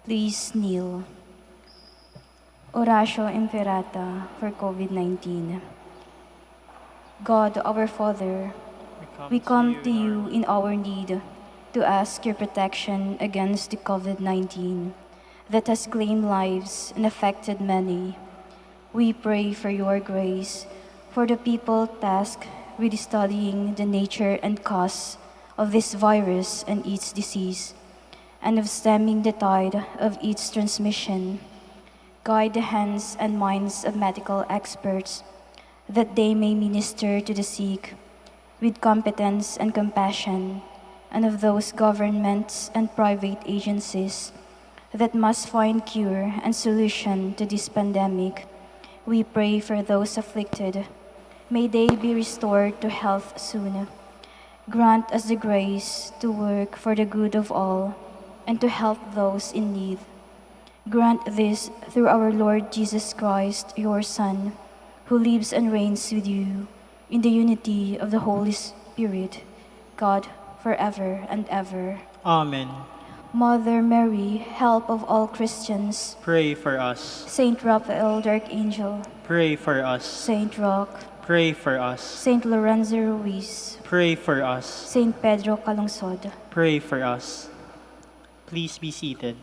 Please kneel. Oratio Imperata for COVID-19. God, our Father, we come to you in our need to ask your protection against the COVID-19 that has claimed lives and affected many. We pray for your grace for the people tasked with studying the nature and cause of this virus and its disease, and of stemming the tide of its transmission. Guide the hands and minds of medical experts that they may minister to the sick with competence and compassion, and of those governments and private agencies that must find cure and solution to this pandemic. We pray for those afflicted. May they be restored to health soon. Grant us the grace to work for the good of all and to help those in need. Grant this through our Lord Jesus Christ, your Son, who lives and reigns with you in the unity of the Holy Spirit, God, forever and ever. Amen. Mother Mary, help of all Christians, Pray for us. Saint Raphael, the Archangel, Pray for us. Saint Roque, Pray for us. Saint Lorenzo Ruiz, Pray for us. Saint Pedro Calungsod. Pray for us. Please be seated.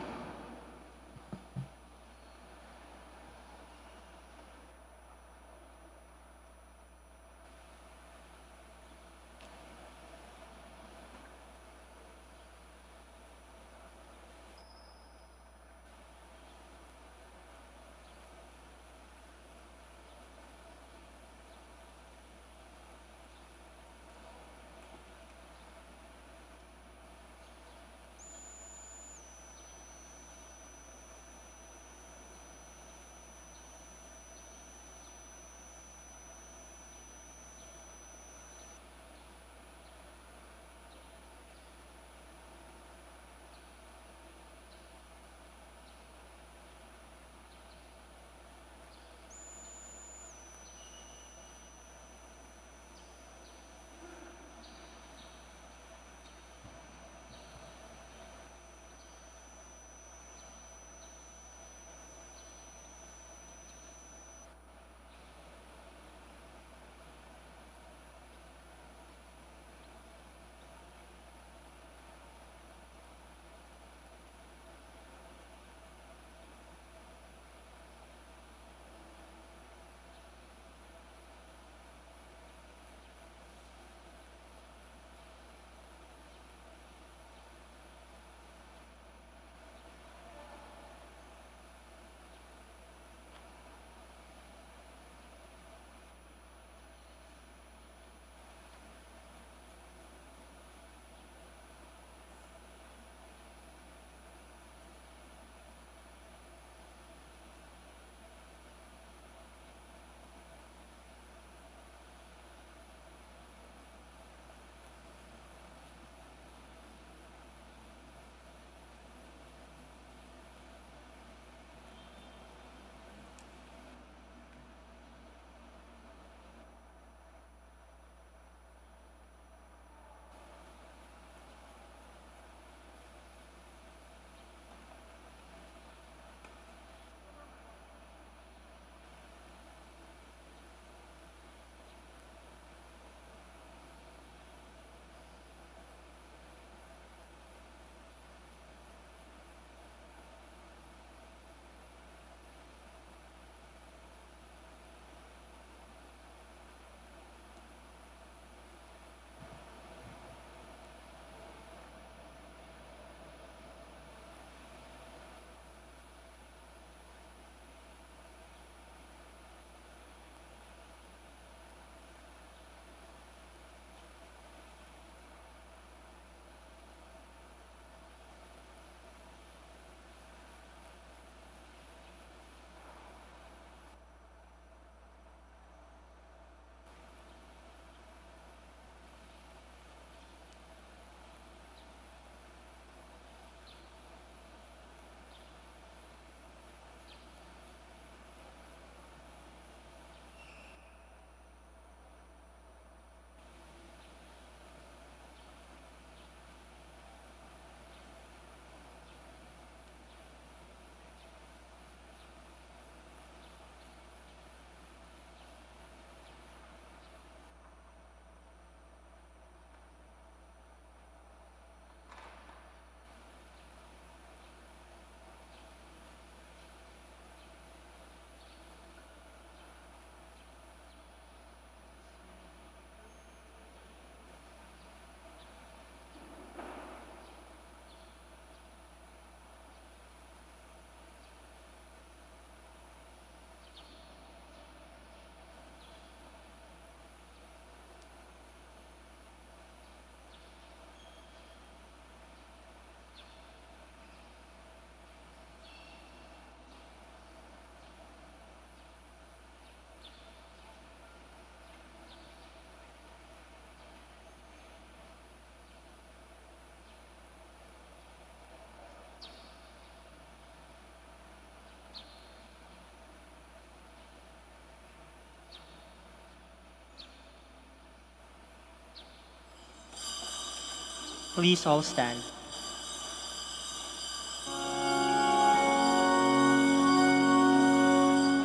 Please all stand.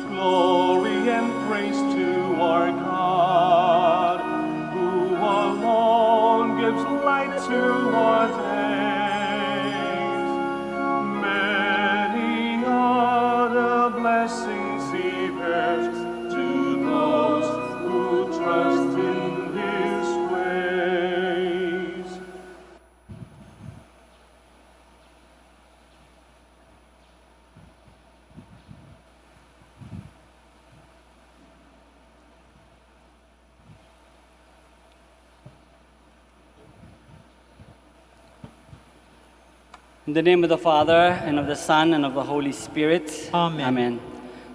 Glory and praise to our God, who alone gives light to our days. Many are the blessings he bears to those who trust in his grace. In the name of the Father, and of the Son, and of the Holy Spirit. Amen.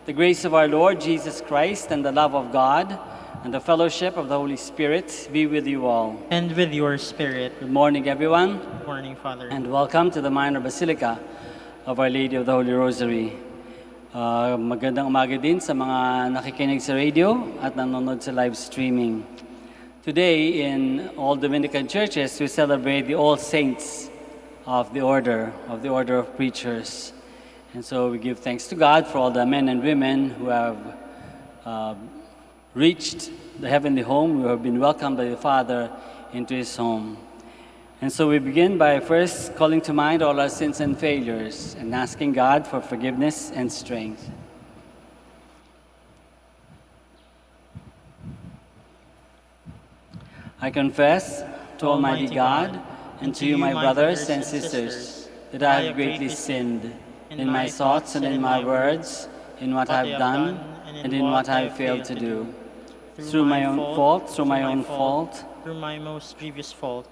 The grace of our Lord Jesus Christ, and the love of God, and the fellowship of the Holy Spirit be with you all. And with your spirit. Good morning, everyone, Good morning, Father. and welcome to the Minor Basilica of Our Lady of the Holy Rosary. Magandang umaga din sa mga nakikinig sa radio at nanonood sa live streaming. Today, in all Dominican churches, we celebrate the All Saints of the Order of Preachers. And so we give thanks to God for all the men and women who have reached the heavenly home, who have been welcomed by the Father into his home. And so we begin by first calling to mind all our sins and failures and asking God for forgiveness and strength. I confess to Almighty God and to you, my brothers and sisters, that I have greatly sinned in my thoughts and in my words, in what I have done and in what I have failed to do. Through my own fault, through my most grievous fault.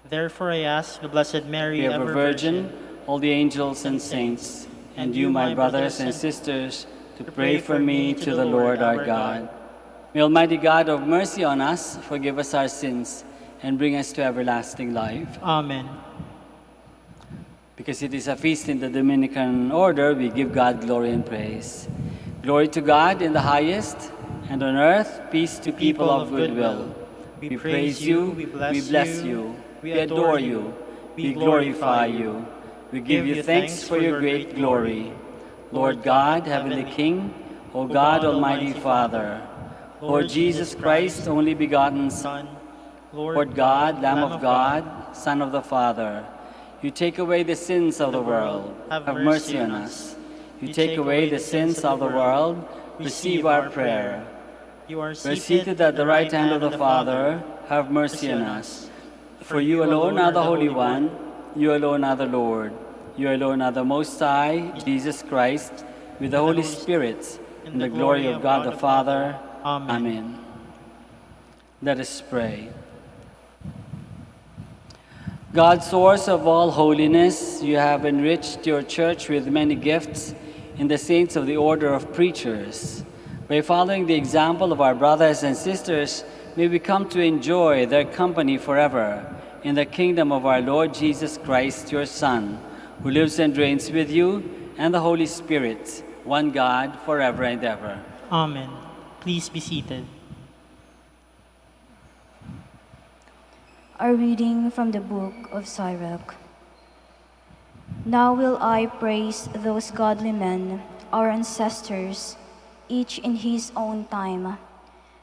Therefore I ask the Blessed Mary, ever Virgin, all the angels and saints, and you, my brothers and sisters, to pray for me to the Lord our God. May Almighty God have mercy on us, forgive us our sins, and bring us to everlasting life. Amen. Because it is a feast in the Dominican order, we give God glory and praise. Glory to God in the highest, and on earth peace to people of goodwill. We praise you, we bless you, we adore you, we glorify you. We give you thanks for your great glory. Lord God, Heavenly King, O God, Almighty Father, Lord Jesus Christ, only begotten Son, Lord God, Lamb of God, Son of the Father, you take away the sins of the world. Have mercy on us. You take away the sins of the world. Receive our prayer. You are We're seated at the right hand of the Father. Have mercy on us. For you alone are the Holy One. You alone are the Lord. You alone are the Most High, Jesus Christ, with the Holy Spirit, in the glory of God the Father. Amen. Let us pray. God, source of all holiness, you have enriched your church with many gifts in the saints of the order of preachers. By following the example of our brothers and sisters, may we come to enjoy their company forever in the kingdom of our Lord Jesus Christ, your Son, who lives and reigns with you and the Holy Spirit, one God, forever and ever. Amen. Please be seated. A reading from the book of Sirach. Now will I praise those godly men, our ancestors, each in his own time,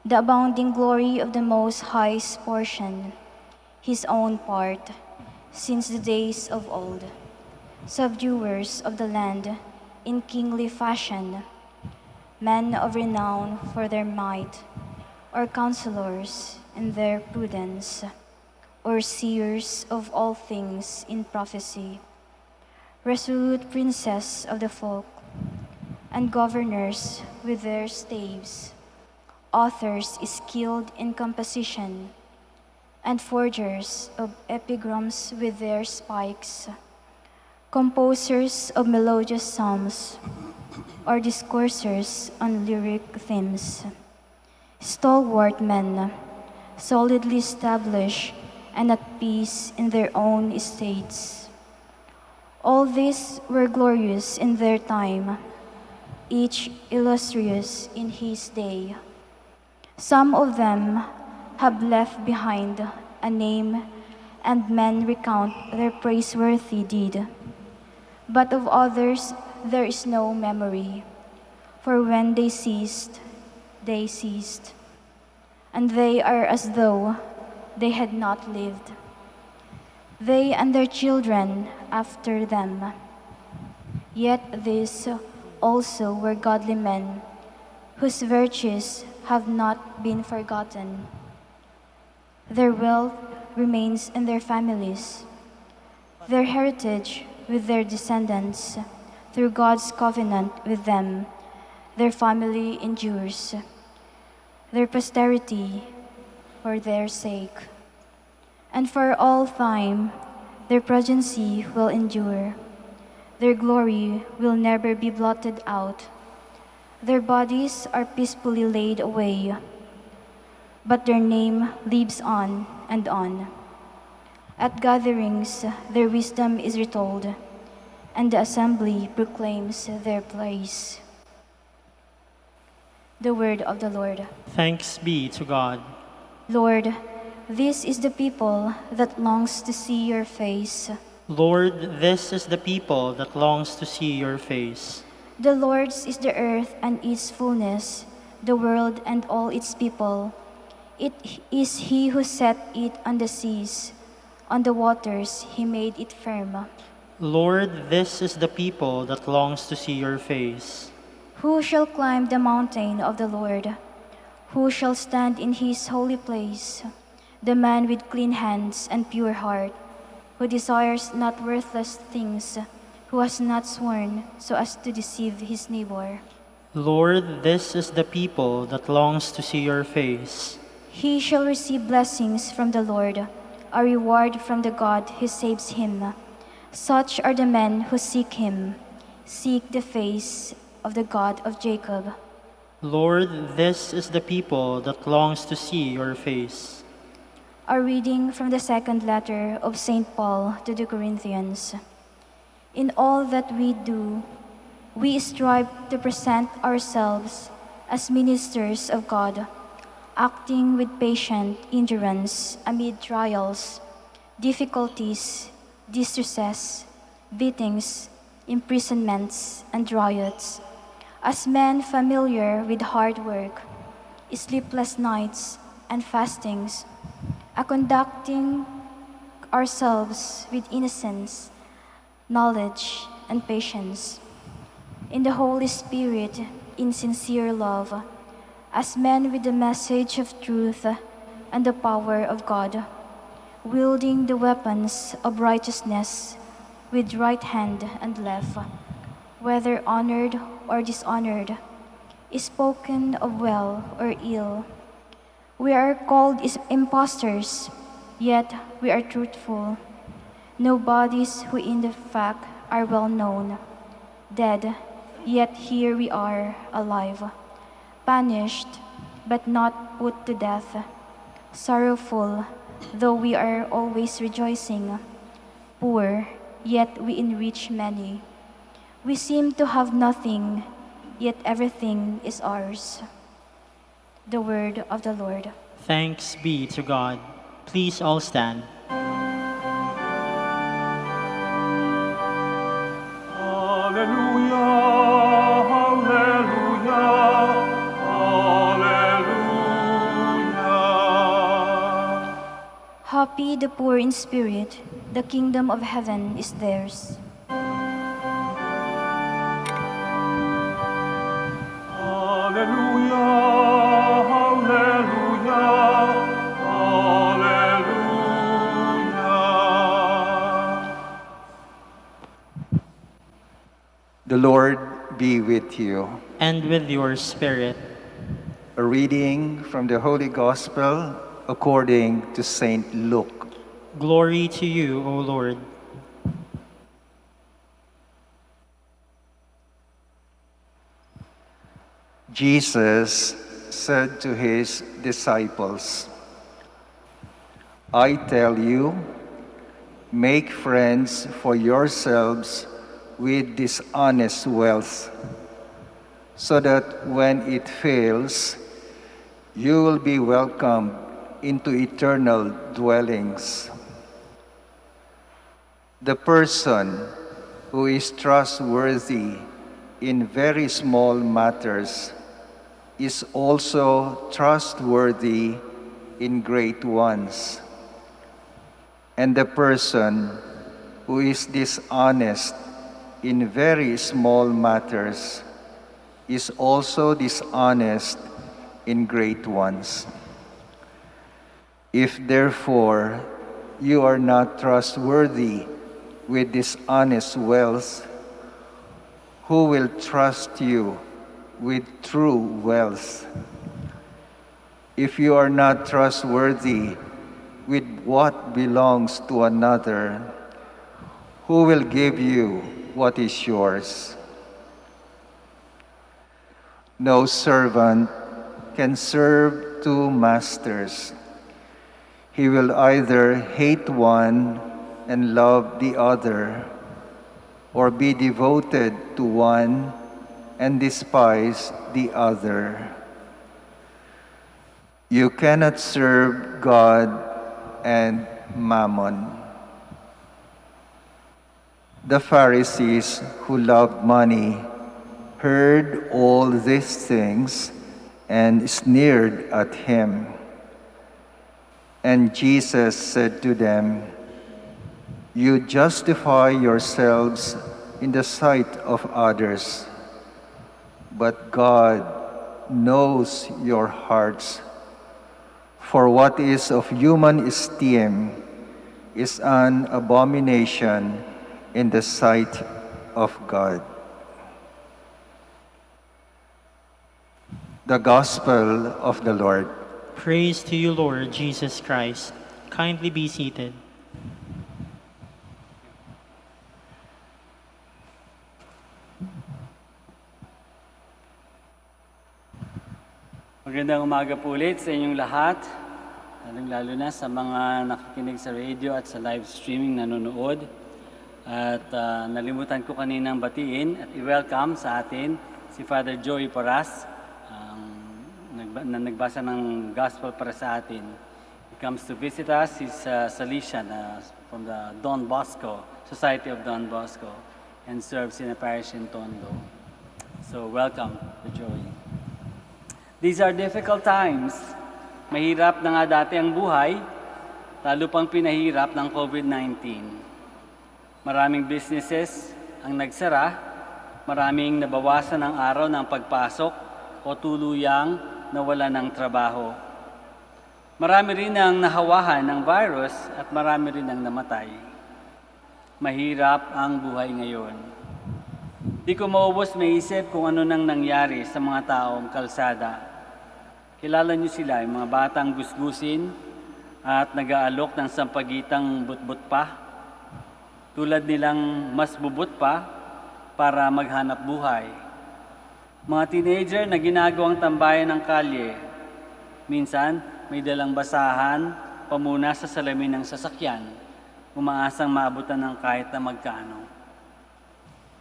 the abounding glory of the Most High's portion, his own part, since the days of old, subduers of the land in kingly fashion, men of renown for their might, or counselors in their prudence, or seers of all things in prophecy, resolute princes of the folk, and governors with their staves, authors skilled in composition, and forgers of epigrams with their spikes, composers of melodious psalms, or discoursers on lyric themes, stalwart men, solidly established and at peace in their own estates. All these were glorious in their time, each illustrious in his day. Some of them have left behind a name and men recount their praiseworthy deed. But of others there is no memory, for when they ceased, and they are as though they had not lived. They and their children after them. Yet these also were godly men, whose virtues have not been forgotten. Their wealth remains in their families, their heritage with their descendants. Through God's covenant with them, their family endures, their posterity for their sake. And for all time, their progeny will endure. Their glory will never be blotted out. Their bodies are peacefully laid away, but their name lives on and on. At gatherings, their wisdom is retold, and the assembly proclaims their praise. The word of the Lord. Thanks be to God. Lord, this is the people that longs to see your face. Lord, this is the people that longs to see your face. The Lord's is the earth and its fullness, the world and all its people. It is he who set it on the seas, on the waters he made it firm. Lord, this is the people that longs to see your face. Who shall climb the mountain of the Lord? Who shall stand in his holy place? The man with clean hands and pure heart, who desires not worthless things, who has not sworn so as to deceive his neighbor. Lord, this is the people that longs to see your face. He shall receive blessings from the Lord, a reward from the God who saves him. Such are the men who seek him, seek the face of the God of Jacob. Lord, this is the people that longs to see your face. A reading from the second letter of St. Paul to the Corinthians. In all that we do, we strive to present ourselves as ministers of God, acting with patient endurance amid trials, difficulties, distresses, beatings, imprisonments, and riots, as men familiar with hard work, sleepless nights, and fastings, conducting ourselves with innocence, knowledge, and patience. In the Holy Spirit, in sincere love, as men with the message of truth and the power of God, wielding the weapons of righteousness with right hand and left, whether honored or dishonored, is spoken of well or ill. We are called impostors, yet we are truthful. No bodies who in the fact are well known, dead, yet here we are alive, punished, but not put to death, sorrowful, though we are always rejoicing, poor, yet we enrich many. We seem to have nothing, yet everything is ours. The word of the Lord. Thanks be to God. Please all stand. Hallelujah, hallelujah, hallelujah. Happy the poor in spirit, the kingdom of heaven is theirs. Hallelujah, hallelujah, hallelujah. The Lord be with you. And with your spirit. A reading from the Holy Gospel according to Saint Luke. Glory to you, O Lord. Jesus said to his disciples, I tell you, make friends for yourselves with dishonest wealth, so that when it fails, you will be welcomed into eternal dwellings. The person who is trustworthy in very small matters is also trustworthy in great ones. And the person who is dishonest in very small matters is also dishonest in great ones. If therefore you are not trustworthy with dishonest wealth, who will trust you with true wealth? If you are not trustworthy with what belongs to another, who will give you what is yours? No servant can serve two masters. He will either hate one and love the other, or be devoted to one and despise the other. You cannot serve God and Mammon. The Pharisees who loved money heard all these things and sneered at him. And Jesus said to them, "You justify yourselves in the sight of others, but God knows your hearts. For what is of human esteem is an abomination in the sight of God." The Gospel of the Lord. Praise to you, Lord Jesus Christ. Kindly be seated. Magandang umaga po ulit sa inyong lahat, lalo na sa mga nakikinig sa radio at sa live streaming nanonood. At nalimutan ko kaninang batiin at i-welcome sa atin si Father Joey Paras, na nagbasa ng gospel para sa atin. He comes to visit us. He's Salesian from the Don Bosco, Society of Don Bosco, and serves in a parish in Tondo. So welcome, Joey. These are difficult times. Mahirap na nga dati ang buhay, lalo pang pinahirap ng COVID-19. Maraming businesses ang nagsara, maraming nabawasan ang araw ng pagpasok o tuluyang nawala ng trabaho. Marami rin ang nahawahan ng virus at marami rin ang namatay. Mahirap ang buhay ngayon. Di ko maubos maisip kung ano nang nangyari sa mga taong kalsada. Kilala niyo sila, yung mga batang gusgusin at nag-aalok ng sampagitang butbut pa. Tulad nilang mas bubut pa para maghanap buhay. Mga teenager na ginagawang tambayan ng kalye. Minsan, may dalang basahan pamuna sa salamin ng sasakyan, umaasang maabutan ng kahit na magkano.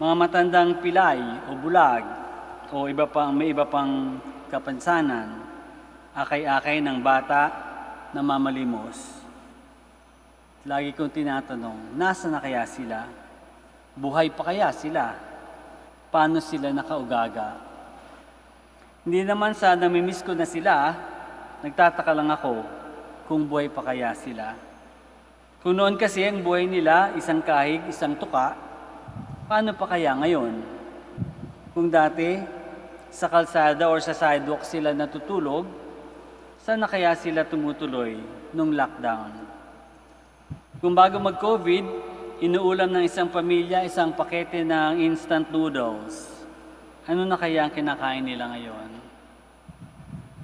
Mga matandang pilay o bulag o may iba pang kapansanan, akay-akay ng bata na mamalimos. Lagi kong tinatanong, nasa na kaya sila? Buhay pa kaya sila? Paano sila nakaugaga? Hindi naman sa namimiss ko na sila, nagtataka lang ako kung buhay pa kaya sila. Kung noon kasi ang buhay nila, isang kahig, isang tuka, paano pa kaya ngayon? Kung dati, sa kalsada or sa sidewalk sila natutulog, saan na kaya sila tumutuloy nung lockdown? Kung bago mag-COVID, inuulam ng isang pamilya isang pakete ng instant noodles. Ano na kaya ang kinakain nila ngayon?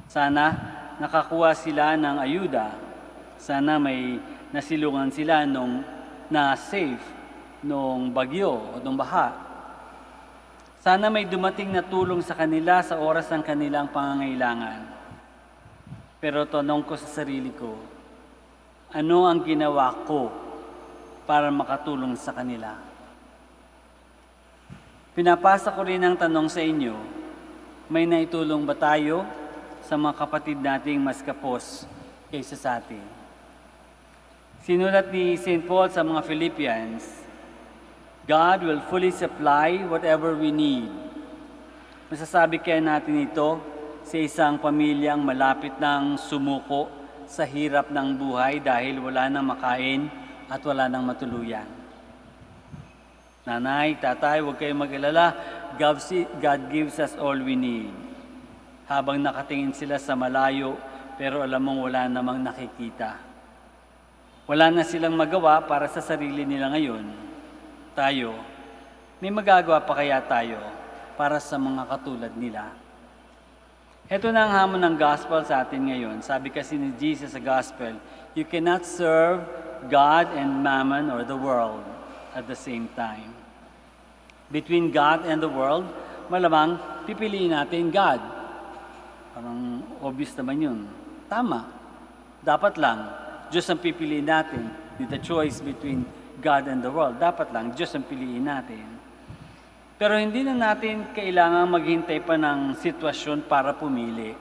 Sana nakakuha sila ng ayuda. Sana may nasilungan sila nung na-safe nung bagyo o nung baha. Sana may dumating na tulong sa kanila sa oras ng kanilang pangangailangan. Pero tanong ko sa sarili ko, ano ang ginawa ko para makatulong sa kanila? Pinapasa ko rin ang tanong sa inyo, may naitulong ba tayo sa mga kapatid nating mas kapos kaysa sa atin? Sinulat ni St. Paul sa mga Philippians, God will fully supply whatever we need. Masasabi kaya natin ito sa isang pamilyang malapit ng sumuko sa hirap ng buhay dahil wala nang makain at wala nang matuluyan. Nanay, tatay, huwag kayong mag-alala. God gives us all we need. Habang nakatingin sila sa malayo, pero alam mong wala namang nakikita. Wala na silang magawa para sa sarili nila ngayon. Tayo, may magagawa pa kaya tayo para sa mga katulad nila? Ito na ang hamon ng gospel sa atin ngayon. Sabi kasi ni Jesus sa gospel, you cannot serve God and mammon or the world at the same time. Between God and the world, malamang pipiliin natin God. Parang obvious naman yun. Tama. Dapat lang, Diyos ang pipiliin natin. With the choice between God and the world, dapat lang, Diyos ang piliin natin. Pero hindi na natin kailangang maghintay pa ng sitwasyon para pumili.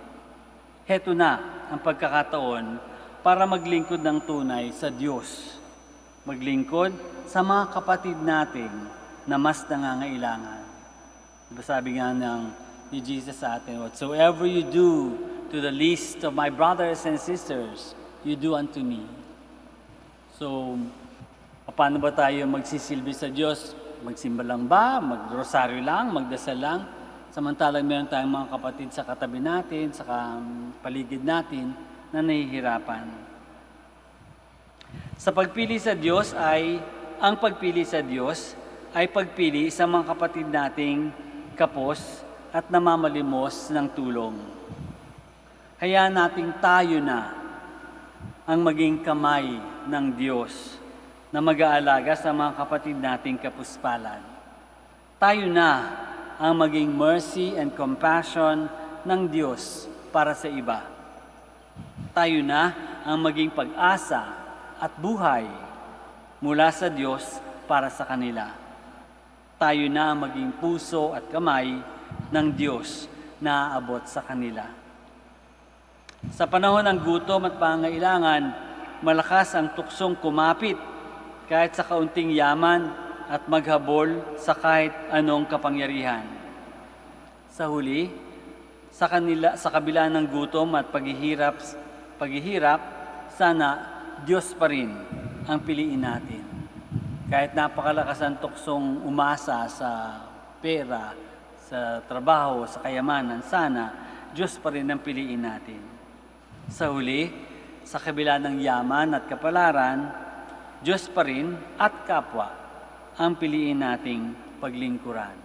Heto na ang pagkakataon para maglingkod ng tunay sa Diyos. Maglingkod sa mga kapatid natin na mas nangangailangan. Diba sabi nga ni Jesus sa atin, whatsoever you do to the least of my brothers and sisters, you do unto me. So, paano ba tayo magsisilbi sa Diyos? Magsimba lang ba? Magrosaryo lang? Magdasal lang? Samantalang meron tayong mga kapatid sa katabi natin, sa paligid natin, na nahihirapan. Ang pagpili sa Diyos ay pagpili sa mga kapatid nating kapos at namamalimos ng tulong. Hayaan nating tayo na ang maging kamay ng Diyos na mag-aalaga sa mga kapatid nating kapuspalan. Tayo na ang maging mercy and compassion ng Diyos para sa iba. Tayo na ang maging pag-asa at buhay mula sa Diyos para sa kanila. Tayo na ang maging puso at kamay ng Diyos na aabot sa kanila. Sa panahon ng gutom at pangailangan, malakas ang tuksong kumapit kahit sa kaunting yaman at maghabol sa kahit anong kapangyarihan. Sa huli, sa kabila ng gutom at paghihirap, sana Diyos pa rin ang piliin natin. Kahit napakalakas ang tuksong umasa sa pera, sa trabaho, sa kayamanan, sana Diyos pa rin ang piliin natin. Sa huli, sa kabila ng yaman at kapalaran, Diyos pa rin at kapwa ang piliin nating paglingkuran.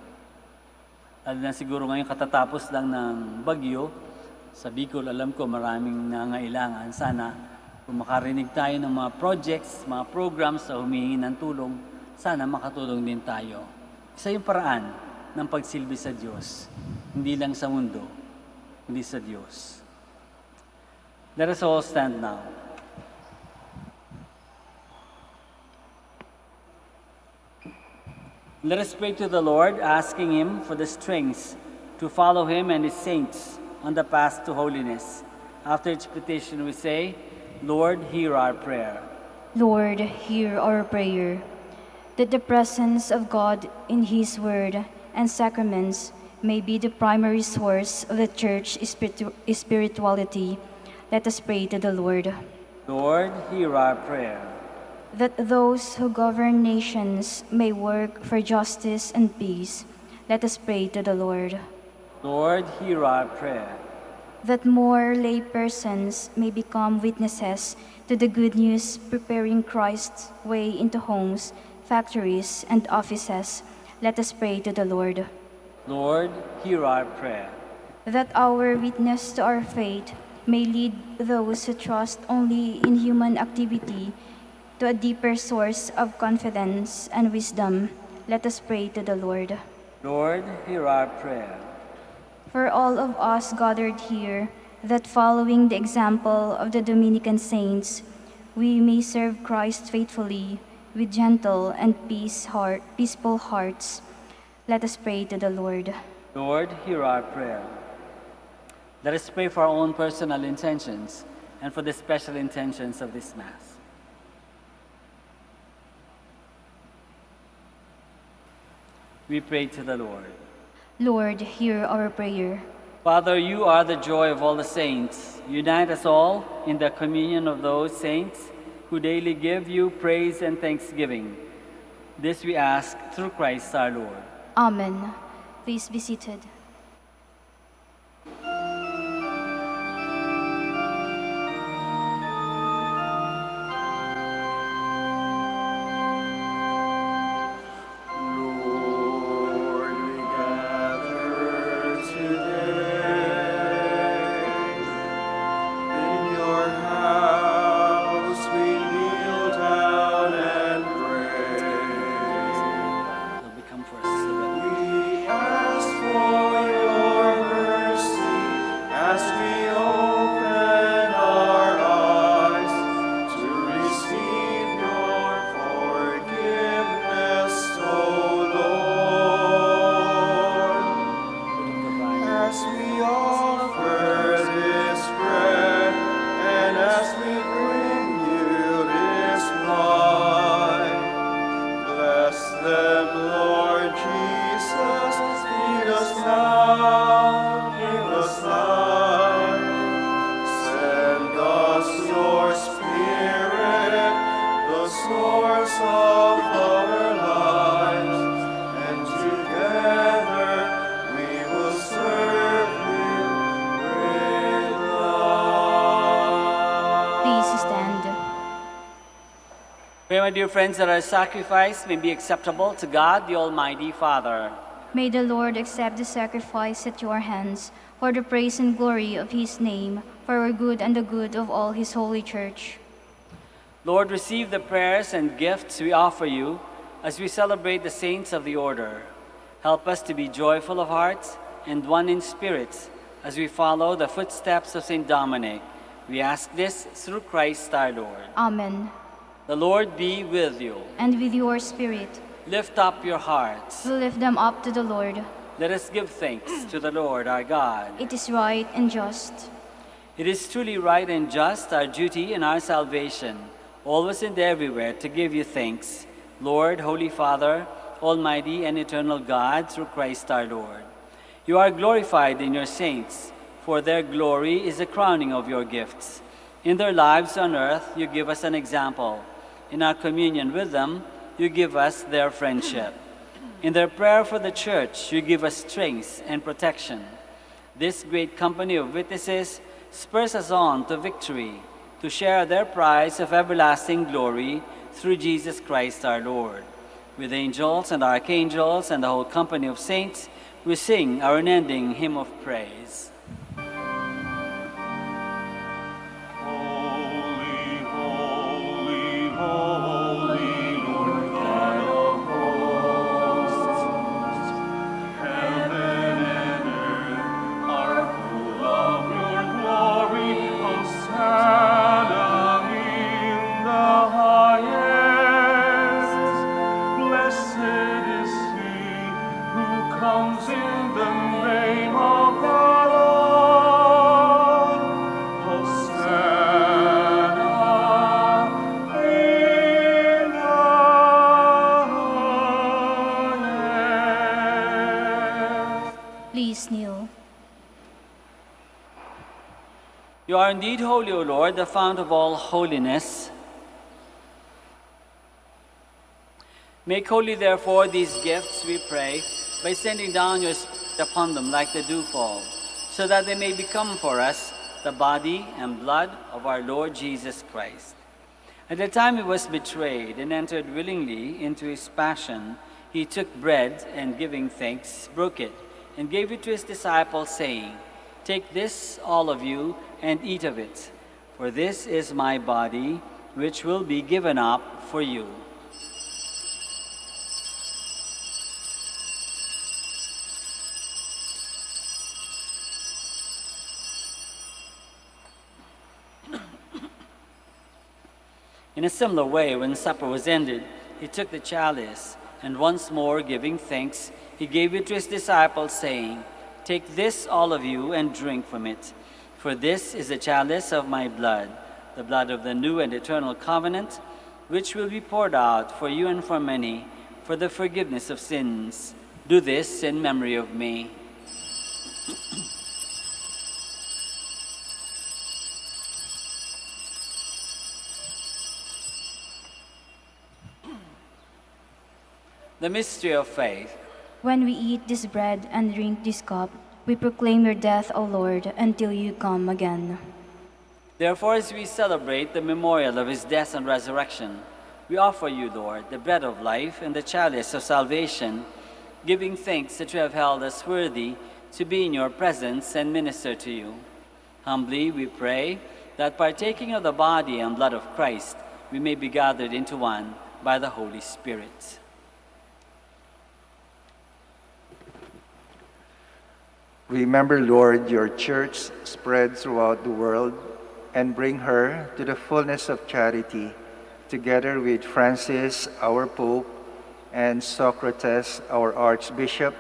Lalo na siguro ngayon katatapos lang ng bagyo, sa Bicol alam ko maraming nangailangan. Sana kung makarinig tayo ng mga projects, mga programs sa humihingi ng tulong, sana makatulong din tayo. Isa yung paraan ng pagsilbi sa Diyos, hindi lang sa mundo, hindi sa Diyos. Let us all stand now. Let us pray to the Lord, asking Him for the strength to follow Him and His saints on the path to holiness. After each petition we say, Lord, hear our prayer. Lord, hear our prayer. That the presence of God in His Word and sacraments may be the primary source of the Church spirituality, let us pray to the Lord. Lord, hear our prayer. That those who govern nations may work for justice and peace, let us pray to the Lord. Lord, hear our prayer. That more lay persons may become witnesses to the good news, preparing Christ's way into homes, factories, and offices, let us pray to the Lord. Lord, hear our prayer. That our witness to our faith may lead those who trust only in human activity to a deeper source of confidence and wisdom, let us pray to the Lord. Lord, hear our prayer. For all of us gathered here, that following the example of the Dominican saints, we may serve Christ faithfully with gentle and peaceful hearts, let us pray to the Lord. Lord, hear our prayer. Let us pray for our own personal intentions and for the special intentions of this Mass. We pray to the Lord. Lord, hear our prayer. Father, you are the joy of all the saints. Unite us all in the communion of those saints who daily give you praise and thanksgiving. This we ask through Christ our Lord. Amen. Please be seated. Lord, we gather today in your house. We kneel down and pray. He'll become for us so that We ask for your mercy as we open our eyes to receive your forgiveness, O Lord. As we offer this bread and as we bring you this wine, bless them, Lord Jesus. Feed us now, give us life. Send us your Spirit, the source of our lives, and together we will serve you with love. Please stand. Pray, my dear friends, that our sacrifice may be acceptable to God, the Almighty Father. May the Lord accept the sacrifice at your hands for the praise and glory of his name, for our good and the good of all his holy church. Lord, receive the prayers and gifts we offer you as we celebrate the saints of the order. Help us to be joyful of heart and one in spirit as we follow the footsteps of St. Dominic. We ask this through Christ our Lord. Amen. The Lord be with you. And with your spirit, Lift up your hearts. we lift them up to the Lord. Let us give thanks to the Lord our God. It is right and just. It is truly right and just, our duty and our salvation, always and everywhere to give you thanks, Lord, Holy Father, Almighty and eternal God, through Christ our Lord. You are glorified in your saints, for their glory is the crowning of your gifts. In their lives on earth, you give us an example. In our communion with them, you give us their friendship. In their prayer for the church, you give us strength and protection. This great company of witnesses spurs us on to victory, to share their prize of everlasting glory through Jesus Christ our Lord. With angels and archangels and the whole company of saints, we sing our unending hymn of praise. Holy, holy, holy, Lord God of hosts. Heaven and earth are full of your glory. Hosanna in the highest. Blessed is he who comes in the name of the Lord. Hosanna in the highest. Please kneel. You are indeed holy, O Lord, the fount of all holiness. Make holy, therefore, these gifts, we pray, by sending down your Spirit upon them like the dewfall, so that they may become for us the body and blood of our Lord Jesus Christ. At the time he was betrayed and entered willingly into his passion, he took bread and, giving thanks, broke it and gave it to his disciples, saying, "Take this, all of you, and eat of it, for this is my body, which will be given up for you." In a similar way, when supper was ended, he took the chalice, and once more giving thanks, he gave it to his disciples, saying, "Take this, all of you, and drink from it. For this is the chalice of my blood, the blood of the new and eternal covenant, which will be poured out for you and for many for the forgiveness of sins. Do this in memory of me. The mystery of faith. When we eat this bread and drink this cup, we proclaim your death, O Lord, until you come again. Therefore, as we celebrate the memorial of his death and resurrection, we offer you, Lord, the bread of life and the chalice of salvation, giving thanks that you have held us worthy to be in your presence and minister to you. Humbly we pray that partaking of the body and blood of Christ, we may be gathered into one by the Holy Spirit. Remember, Lord, your church spread throughout the world and bring her to the fullness of charity, together with Francis, our Pope, and Socrates, our Archbishop,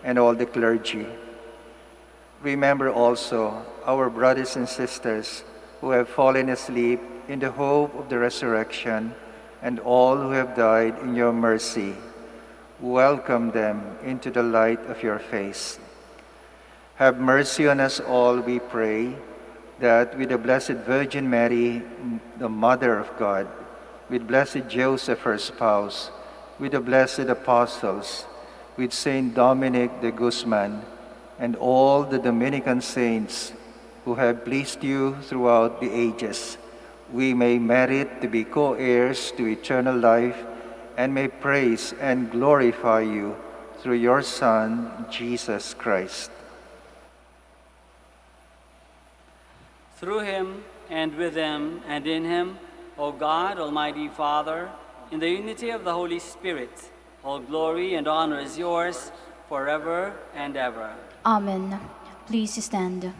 and all the clergy. Remember also our brothers and sisters who have fallen asleep in the hope of the resurrection, and all who have died in your mercy. Welcome them into the light of your face. Have mercy on us all, we pray, that with the Blessed Virgin Mary, the Mother of God, with Blessed Joseph, her spouse, with the blessed apostles, with Saint Dominic de Guzman, and all the Dominican saints who have pleased you throughout the ages, we may merit to be co-heirs to eternal life and may praise and glorify you through your Son, Jesus Christ. Through him, and with him, and in him, O God, Almighty Father, in the unity of the Holy Spirit, all glory and honor is yours forever and ever. Amen. Please stand.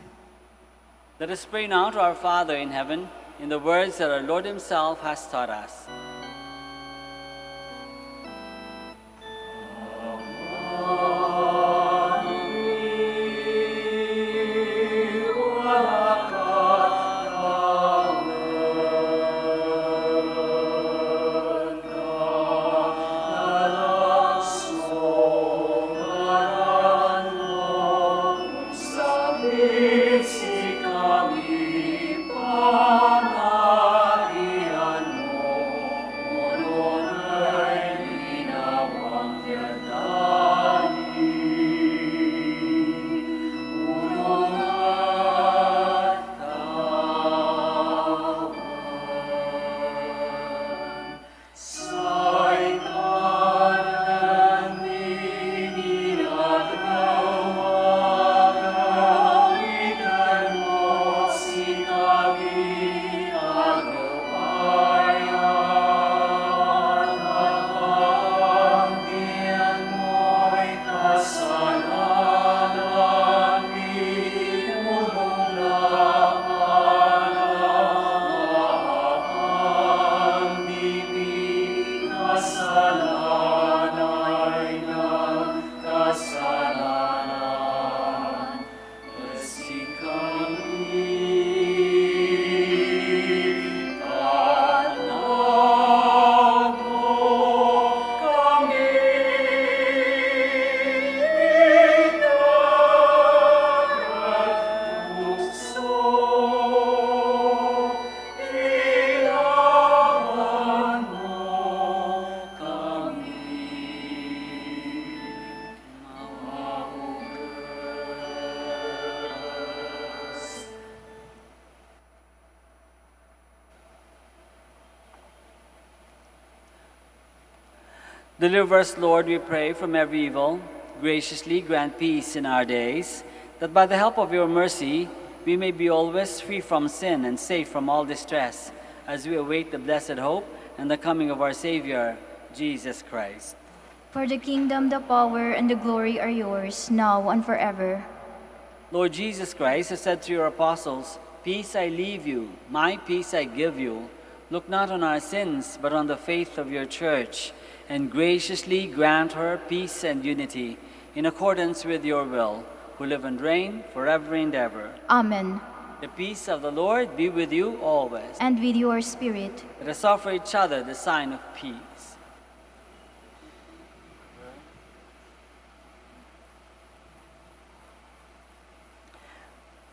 Let us pray now to our Father in heaven in the words that our Lord himself has taught us. Deliver us, Lord, we pray, from every evil. Graciously grant peace in our days, that by the help of your mercy we may be always free from sin and safe from all distress, as we await the blessed hope and the coming of our Savior, Jesus Christ. For the kingdom, the power, and the glory are yours, now and forever. Lord Jesus Christ has said to your apostles, "Peace I leave you, my peace I give you. Look not on our sins, but on the faith of your church, and graciously grant her peace and unity, in accordance with your will, who live and reign forever and ever." Amen. The peace of the Lord be with you always. And with your spirit. Let us offer each other the sign of peace.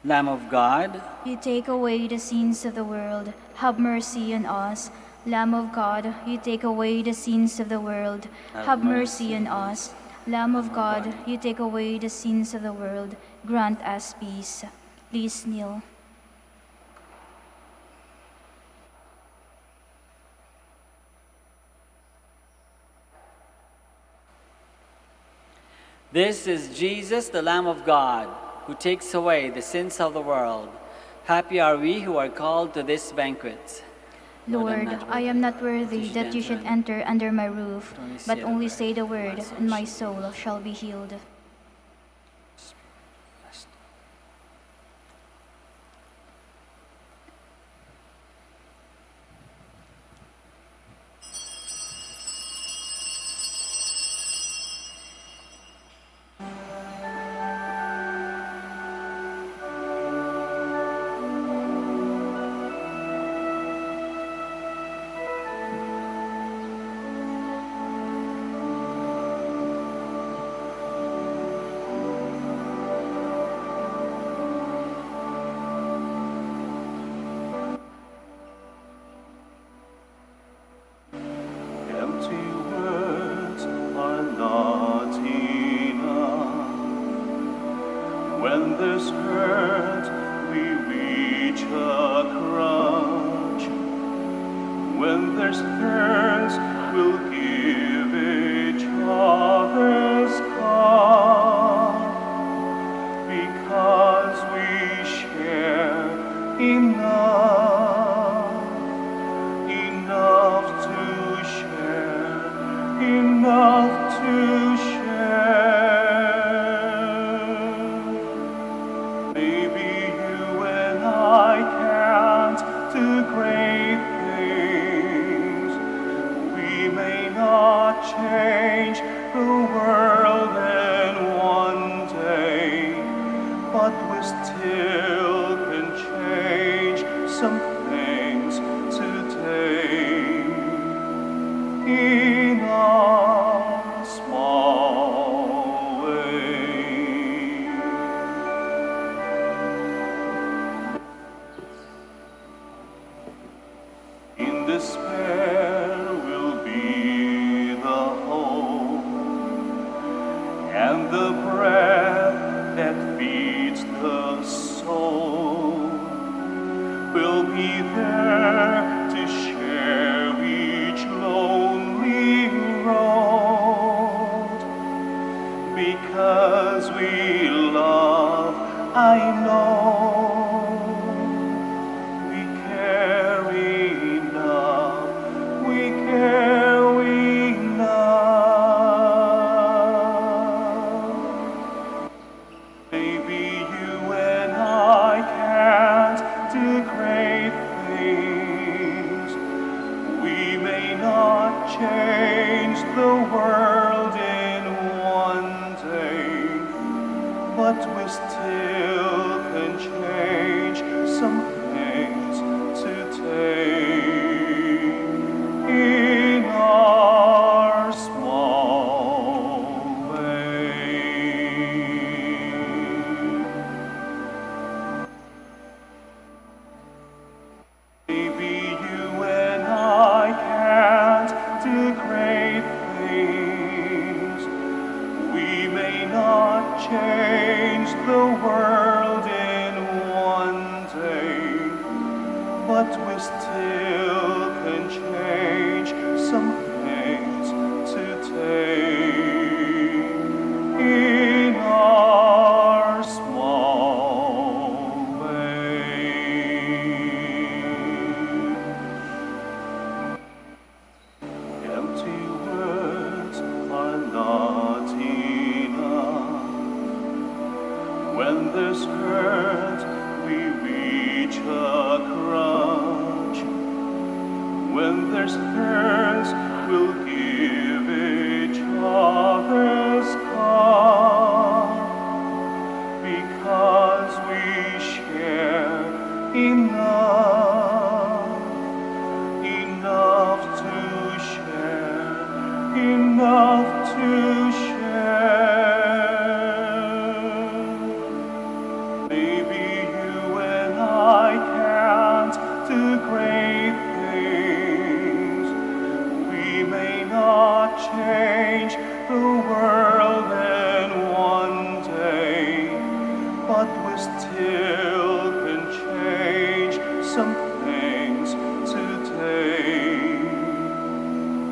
Lamb of God, You take away the sins of the world, have mercy on us. Lamb of God, you take away the sins of the world, have mercy on us. Lamb of God, you take away the sins of the world, grant us peace. Please kneel. this is Jesus, the Lamb of God, who takes away the sins of the world. Happy are we who are called to this banquet. Lord, I am not worthy that you should enter under my roof, but only say the word, and my soul shall be healed. Empty words are not enough. When there's hurt, we reach across. When there's thorns, we'll give each other's cup. Because we share enough, enough to share, enough to share. Maybe you and I can't do great things. We may not change the world in one day, but we still can change some things today in our small way. In despair will be the hope and the breath that feeds the soul. Will be there to share each lonely road. Because we love, I know we care enough, we care enough. Maybe you and I can't do great things. We may not change the world in one day, but we still can change some things today in our small way. Maybe you and I can't do great things. We may not change the world in one day, but we still can change some things today in our small way. Empty words are not enough. When there's hurt, we reach across. we still can change some things today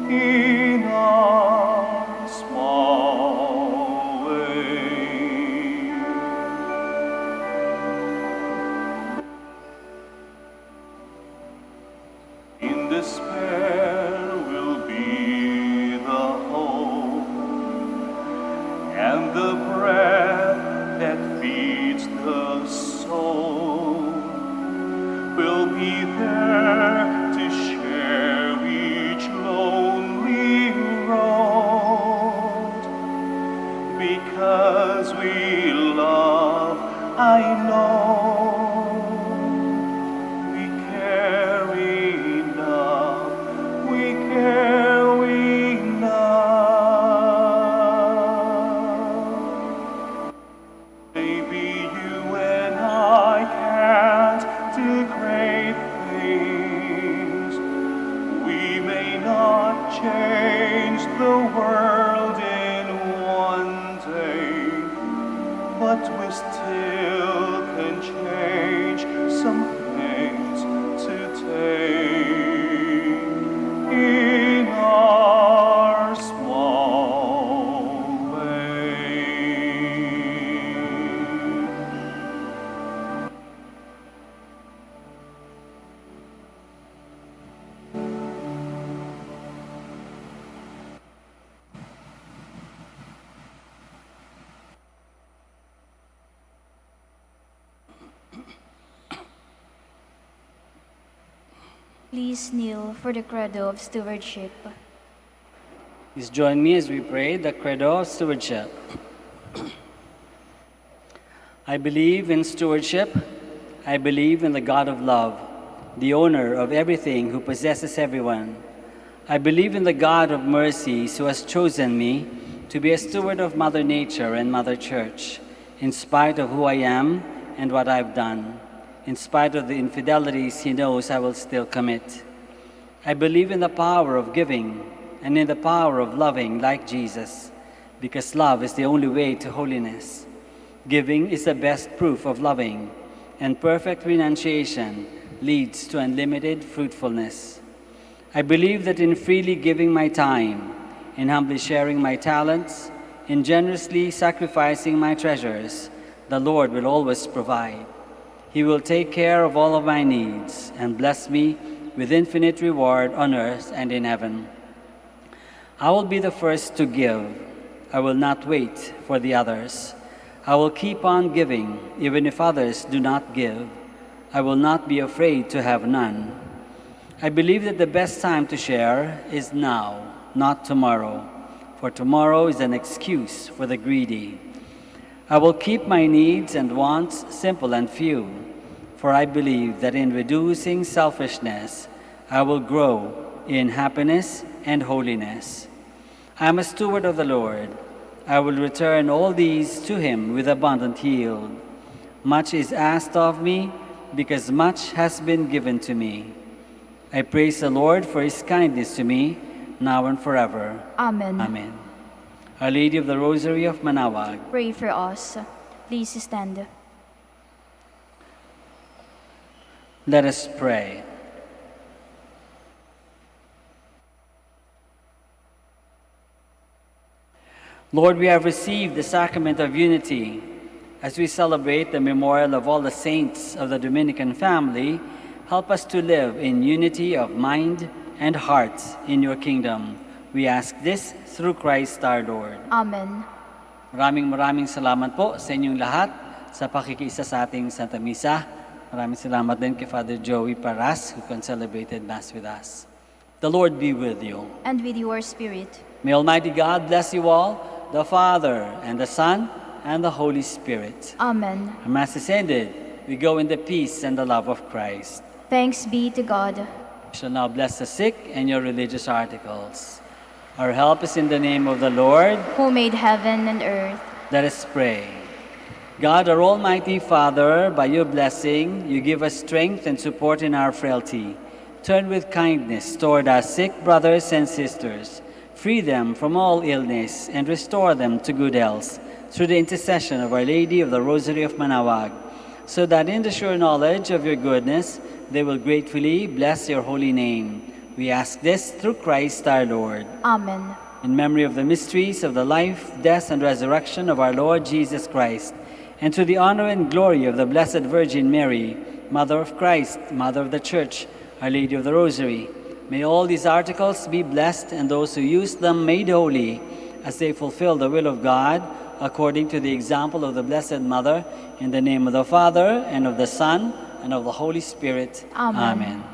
in our small way. In despair will be the hope and the breath that feeds the soul. Will be there to share each lonely road. Because we love, I know we carry love, we carry love. Maybe you and I can't do great things. We may not change the world in one day, but we still can change some things today in our small way. Please kneel for the Credo of Stewardship. Please join me as we pray the Credo of Stewardship. I believe in stewardship. I believe in the God of love, the owner of everything, who possesses everyone. I believe in the God of mercies, who has chosen me to be a steward of Mother Nature and Mother Church, in spite of who I am and what I've done. In spite of the infidelities he knows I will still commit. I believe in the power of giving and in the power of loving like Jesus, because love is the only way to holiness. Giving is the best proof of loving, and perfect renunciation leads to unlimited fruitfulness. I believe that in freely giving my time, in humbly sharing my talents, in generously sacrificing my treasures, the Lord will always provide. He will take care of all of my needs and bless me with infinite reward on earth and in heaven. I will be the first to give. I will not wait for the others. I will keep on giving, even if others do not give. I will not be afraid to have none. I believe that the best time to share is now, not tomorrow, for tomorrow is an excuse for the greedy. I will keep my needs and wants simple and few, for I believe that in reducing selfishness, I will grow in happiness and holiness. I am a steward of the Lord. I will return all these to him with abundant yield. Much is asked of me, because much has been given to me. I praise the Lord for his kindness to me, now and forever. Amen. Amen. Our Lady of the Rosary of Manaoag, Pray for us. Please stand. let us pray. Lord, we have received the Sacrament of Unity. As we celebrate the memorial of all the saints of the Dominican family, help us to live in unity of mind and heart in your kingdom. We ask this through Christ our Lord. Amen. Maraming salamat po sa inyong lahat sa pakikiisa sa ating Santa Misa. Maraming salamat din kay Father Joey Paras, who can celebrated Mass with us. The Lord be with you. And with your spirit. May Almighty God bless you all, the Father, and the Son, and the Holy Spirit. Amen. Our Mass is ended. We go in the peace and the love of Christ. Thanks be to God. We shall now bless the sick and your religious articles. Our help is in the name of the Lord. Who made heaven and earth. Let us pray. God, our Almighty Father, by your blessing, you give us strength and support in our frailty. Turn with kindness toward our sick brothers and sisters. Free them from all illness and restore them to good health through the intercession of Our Lady of the Rosary of Manaoag. so that in the sure knowledge of your goodness they will gratefully bless your holy name. We ask this through Christ our Lord. Amen. In memory of the mysteries of the life, death, and resurrection of our Lord Jesus Christ, and to the honor and glory of the Blessed Virgin Mary, Mother of Christ, Mother of the Church, Our Lady of the Rosary, may all these articles be blessed and those who use them made holy as they fulfill the will of God according to the example of the Blessed Mother, in the name of the Father, and of the Son, and of the Holy Spirit. Amen. Amen.